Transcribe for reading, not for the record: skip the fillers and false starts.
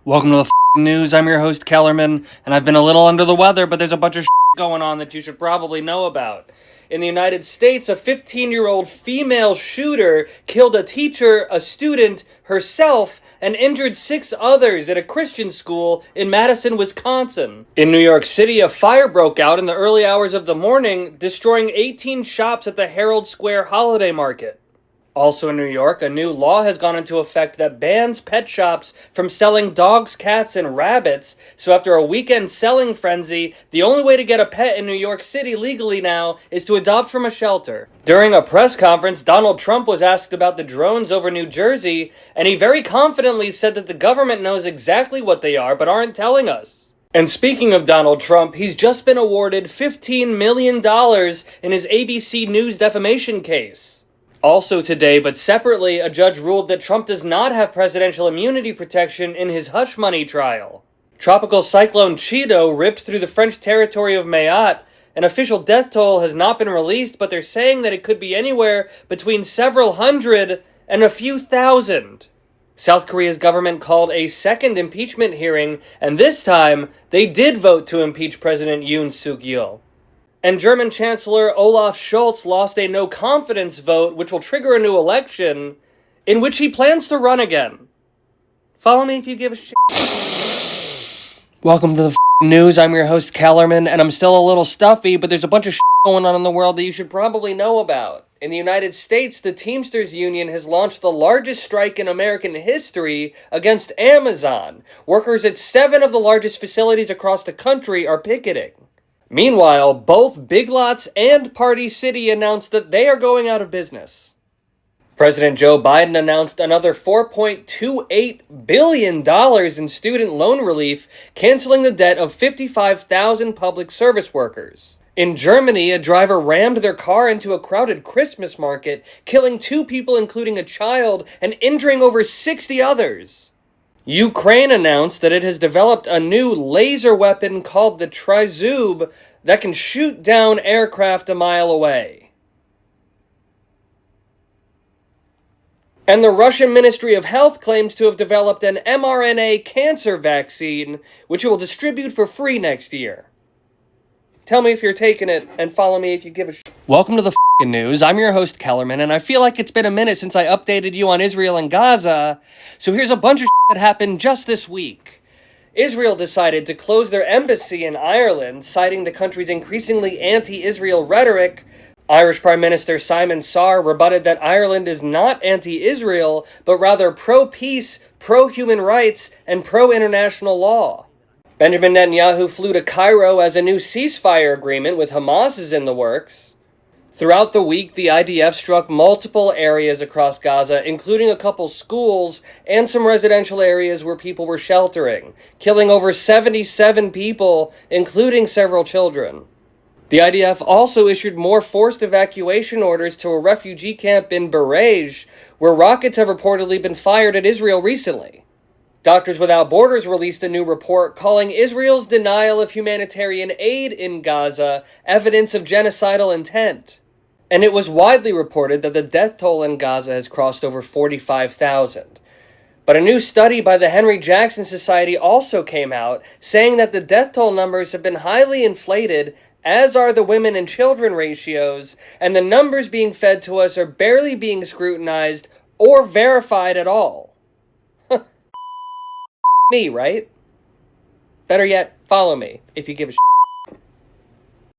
Welcome to the news. I'm your host, Kellerman, and I've been a little under the weather, but there's a bunch of going on that you should probably know about. In the United States, a 15-year-old female shooter killed a teacher, a student, herself, and injured 6 others at a Christian school in Madison, Wisconsin. In New York City, a fire broke out in the early hours of the morning, destroying 18 shops at the Herald Square holiday market. Also in New York, a new law has gone into effect that bans pet shops from selling dogs, cats, and rabbits, so after a weekend selling frenzy, the only way to get a pet in New York City legally now is to adopt from a shelter. During a press conference, Donald Trump was asked about the drones over New Jersey, and he very confidently said that the government knows exactly what they are, but aren't telling us. And speaking of Donald Trump, he's just been awarded $15 million in his ABC News defamation case. Also today, but separately, a judge ruled that Trump does not have presidential immunity protection in his hush money trial. Tropical cyclone Chido ripped through the French territory of Mayotte. An official death toll has not been released, but they're saying that it could be anywhere between several hundred and a few thousand. South Korea's government called a second impeachment hearing, and this time, they did vote to impeach President Yoon Suk-yeol. And German Chancellor Olaf Scholz lost a no-confidence vote, which will trigger a new election, in which he plans to run again. Follow me if you give a shit. Welcome to the news. I'm your host, Kellerman, and I'm still a little stuffy, but there's a bunch of going on in the world that you should probably know about. In the United States, the Teamsters Union has launched the largest strike in American history against Amazon. Workers at 7 of the largest facilities across the country are picketing. Meanwhile, both Big Lots and Party City announced that they are going out of business. President Joe Biden announced another $4.28 billion in student loan relief, canceling the debt of 55,000 public service workers. In Germany, a driver rammed their car into a crowded Christmas market, killing 2 people including a child and injuring over 60 others. Ukraine announced that it has developed a new laser weapon called the Trizub that can shoot down aircraft a mile away. And the Russian Ministry of Health claims to have developed an mRNA cancer vaccine, which it will distribute for free next year. Tell me if you're taking it, and follow me if you give a shit. Welcome to the news. I'm your host, Kellerman, and I feel like it's been a minute since I updated you on Israel and Gaza, so here's a bunch of that happened just this week. Israel decided to close their embassy in Ireland, citing the country's increasingly anti-Israel rhetoric. Irish Prime Minister Simon Sarr rebutted that Ireland is not anti-Israel, but rather pro-peace, pro-human rights, and pro-international law. Benjamin Netanyahu flew to Cairo as a new ceasefire agreement with Hamas is in the works. Throughout the week, the IDF struck multiple areas across Gaza, including a couple schools and some residential areas where people were sheltering, killing over 77 people, including several children. The IDF also issued more forced evacuation orders to a refugee camp in Barej, where rockets have reportedly been fired at Israel recently. Doctors Without Borders released a new report calling Israel's denial of humanitarian aid in Gaza evidence of genocidal intent. And it was widely reported that the death toll in Gaza has crossed over 45,000. But a new study by the Henry Jackson Society also came out, saying that the death toll numbers have been highly inflated, as are the women and children ratios, and the numbers being fed to us are barely being scrutinized or verified at all. Me, right? Better yet, follow me if you give a shit.